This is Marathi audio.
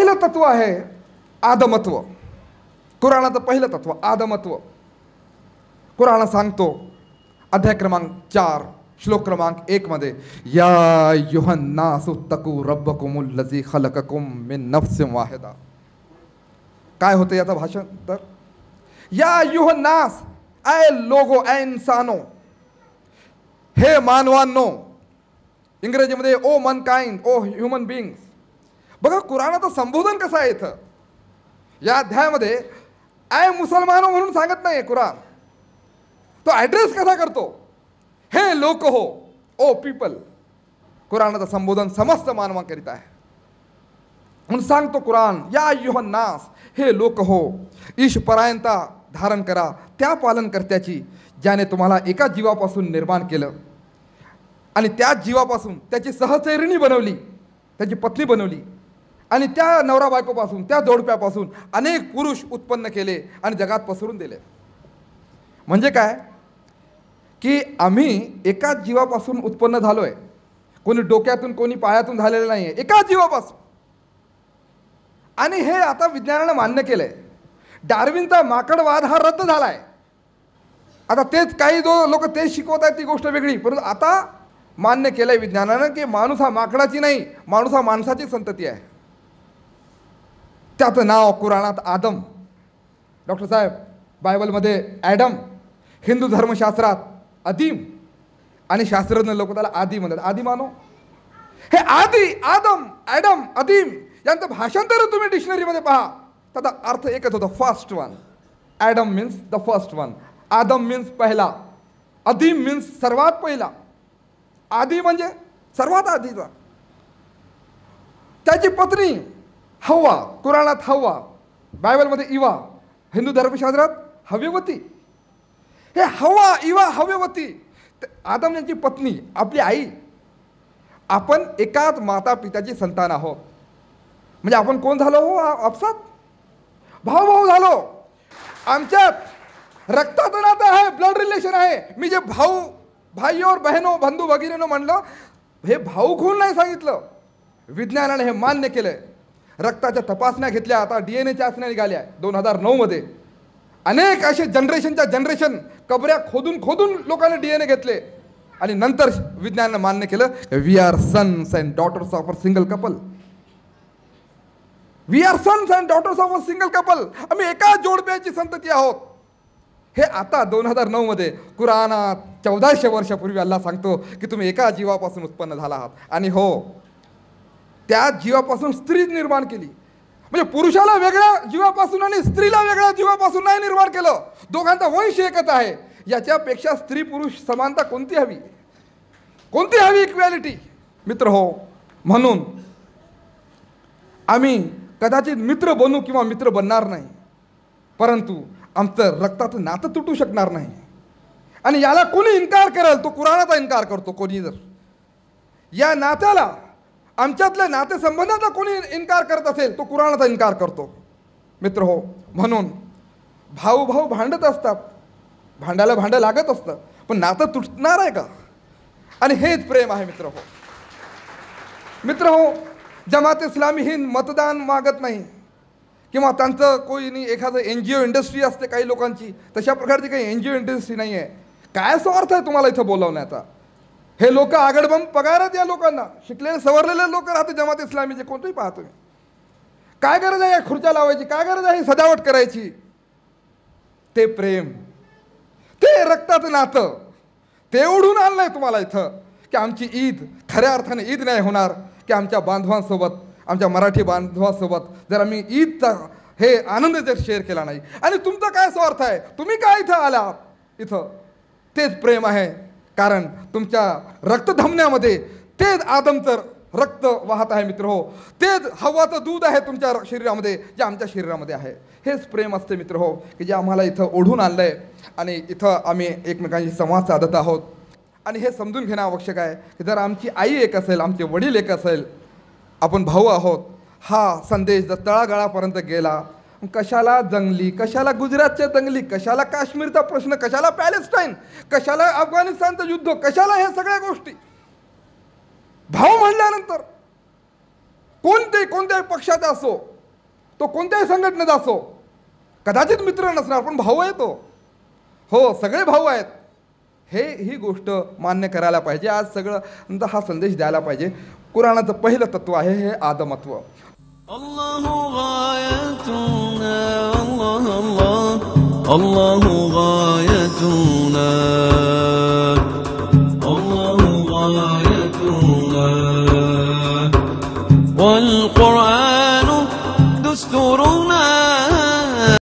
पहिलं तत्व आहे आदमत्व. कुराणाचं पहिलं तत्व आदमत्व. कुराण सांगतो अध्याय क्रमांक 4 श्लोक क्रमांक 1 मध्ये, या अय्युहन्नासु तकू रब्बकुमुल्लज़ी खलककुम मिन नफ्सिन वाहिदा. काय होतं याचं भाषण? तर या अय्युहन्नास, ऐ लोगो, ऐ इंसानो, हे मानवांनो. इंग्रजीमध्ये ओ मनकाइंड, ओ ह्युमन बिंग्स. बघा कुराणाचं संबोधन कसं आहे इथं. या अध्यायामध्ये आय मुसलमानो म्हणून सांगत नाही कुराण. तो ॲड्रेस कसा करतो? हे लोक हो, ओ पीपल. कुराणाचं संबोधन समस्त मानवाकरिता आहे म्हणून सांगतो कुराण. या अय्युहन्नास, हे लोक हो, ईशपरायणता धारण करा त्या पालनकर्त्याची ज्याने तुम्हाला एका जीवापासून निर्माण केलं आणि त्याच जीवापासून त्याची सहचैरिणी बनवली, त्याची पत्नी बनवली, आणि त्या नवरा बायकोपासून, त्या जोडप्यापासून अनेक पुरुष उत्पन्न केले आणि जगात पसरून दिले. म्हणजे काय की आम्ही एकाच जीवापासून उत्पन्न झालोय. कोणी डोक्यातून, कोणी पायातून झालेलं नाही आहे, एकाच जीवापासून. आणि हे आता विज्ञानानं मान्य केलंय. डार्विनचा माकडवाद हा रद्द झालाय. आता तेच काही जो लोक तेच शिकवत आहेत ती गोष्ट वेगळी, परंतु आता मान्य केलंय विज्ञानानं की माणूस हा माकडाची नाही, माणूस हा माणसाची संतती आहे. त्याचं नाव कुराणात आदम. डॉक्टर साहेब, बायबलमध्ये ॲडम, हिंदू धर्मशास्त्रात अदीम, आणि शास्त्रज्ञ लोक त्याला आदी म्हणतात. आदी मानो. हे आदी, आदम, ॲडम, अदीम यांचं भाषांतर तुम्ही डिक्शनरीमध्ये पहा, त्याचा अर्थ एकच होतो, first one. Adam means the first one. Adam means पहिला. अदीम मीन्स सर्वात पहिला. आदी म्हणजे सर्वात आधीचा. त्याची पत्नी हव्वा, कुराणात हव्वा, बायबलमध्ये इवा, हिंदू धर्मशास्त्रात हव्यवती. हे हव्वा, इवा, हव्यवती, आदम यांची पत्नी, आपली आई. आपण एकाच माता पित्याची संतान आहोत. म्हणजे आपण कोण झालो हो? आपसात भाऊ भाऊ झालो. आमच्यात रक्ताचं नातं आहे, ब्लड रिलेशन आहे. मी जे भाऊ, भाई और बहनो, बंधू भगिनीनो म्हणलं, हे भाऊ खून नाही सांगितलं. विज्ञानाने हे मान्य केलंय. रक्ताच्या तपासण्या घेतल्या, आता DNA चाचण्या निघाल्या 2009 मध्ये. अनेक असे जनरेशनच्या जनरेशन कबऱ्या खोदून खोदून लोकांनी DNA घेतले आणि नंतर विज्ञानानं मान्य केलं, we are sons and daughters of a single couple. We are sons and daughters of a single couple. आम्ही एका जोडप्याची संतती आहोत. हे आता 2009 मध्ये कुराणात 1400 वर्षापूर्वी अल्लाह सांगतो की तुम्ही एका जीवापासून उत्पन्न झाला आहात. आणि हो, त्या जीवापासून स्त्री निर्माण केली. म्हणजे पुरुषाला वेगळ्या जीवापासून आणि स्त्रीला वेगळ्या जीवापासून नाही निर्माण केलं. दोघांचा वंश एकच आहे. याच्यापेक्षा स्त्री पुरुष समानता कोणती हवी? कोणती हवी इक्वॅलिटी? मित्र हो, म्हणून आम्ही कदाचित मित्र बनू किंवा मित्र बनणार नाही, परंतु आमचं रक्ताचं नातं तुटू शकणार नाही. आणि याला कोणी इन्कार करेल तो कुराणाचा इन्कार करतो. कोणी जर या नात्याला, आमच्यातल्या नातेसंबंधाचा कोणी इन्कार करत असेल तो कुराणाचा इन्कार करतो. मित्र हो, म्हणून भाऊ भाऊ भांडत असतात, भांडायला भांडं लागत असतं, पण नातं तुटणार आहे का? आणि हेच प्रेम आहे मित्र हो. मित्र हो, जमात इस्लामी हिंद मतदान मागत नाही किंवा त्यांचं कोणी एखादं NGO इंडस्ट्री असते काही लोकांची, तशा प्रकारची काही NGO इंडस्ट्री नाही आहे. काय स्वार्थ आहे तुम्हाला इथं बोलावण्याचा? हे लोक आगडबंब पगार आहेत या लोकांना. शिकलेले सवरलेले लोक राहते जमात इस्लामीचे, कोणतेही पाहतो. काय गरज आहे या खुर्च्या लावायची? काय गरज आहे सजावट करायची? ते प्रेम, ते रक्ताचं नातं, ते ओढून आणलंय तुम्हाला इथं की आमची ईद खऱ्या अर्थाने ईद नाही होणार की आमच्या बांधवांसोबत, आमच्या मराठी बांधवांसोबत जर आम्ही ईदचा हे आनंद जर शेअर केला नाही. आणि तुमचा काय स्वार्थ आहे? तुम्ही काय इथं आला? इथं तेच प्रेम आहे, कारण तुमच्या रक्तधमन्यामध्ये तेच आदमचं रक्त वाहत आहे मित्र हो. तेच हव्वाचं दूध आहे तुमच्या शरीरामध्ये, जे आमच्या शरीरामध्ये आहे. हेच प्रेम असते मित्र हो, की जे आम्हाला इथं ओढून आणलंय आणि इथं आम्ही एकमेकांशी संवाद साधत आहोत. आणि हे समजून घेणं आवश्यक आहे की जर आमची आई एक असेल, आमचे वडील एक असेल, आपण भाऊ आहोत, हा संदेश जर तळागाळापर्यंत गेला, कशाला जंगली, कशाला गुजरातच्या जंगली, कशाला काश्मीरचा प्रश्न, कशाला पॅलेस्टाईन, कशाला अफगाणिस्तानचं युद्ध, कशाला हे सगळ्या गोष्टी? भाऊ म्हणल्यानंतर कोणत्याही पक्षाचा असो, तो कोणत्याही संघटनेचा असो, कदाचित मित्र नसणार पण भाऊ आहे तो. हो, सगळे भाऊ आहेत. ही गोष्ट मान्य करायला पाहिजे. आज सगळं हा संदेश द्यायला पाहिजे. कुराणाचं पहिलं तत्व आहे हे आदमत्व. अल्लाहु गायतुना अल्लाह अल्लाह अल्लाहु गाय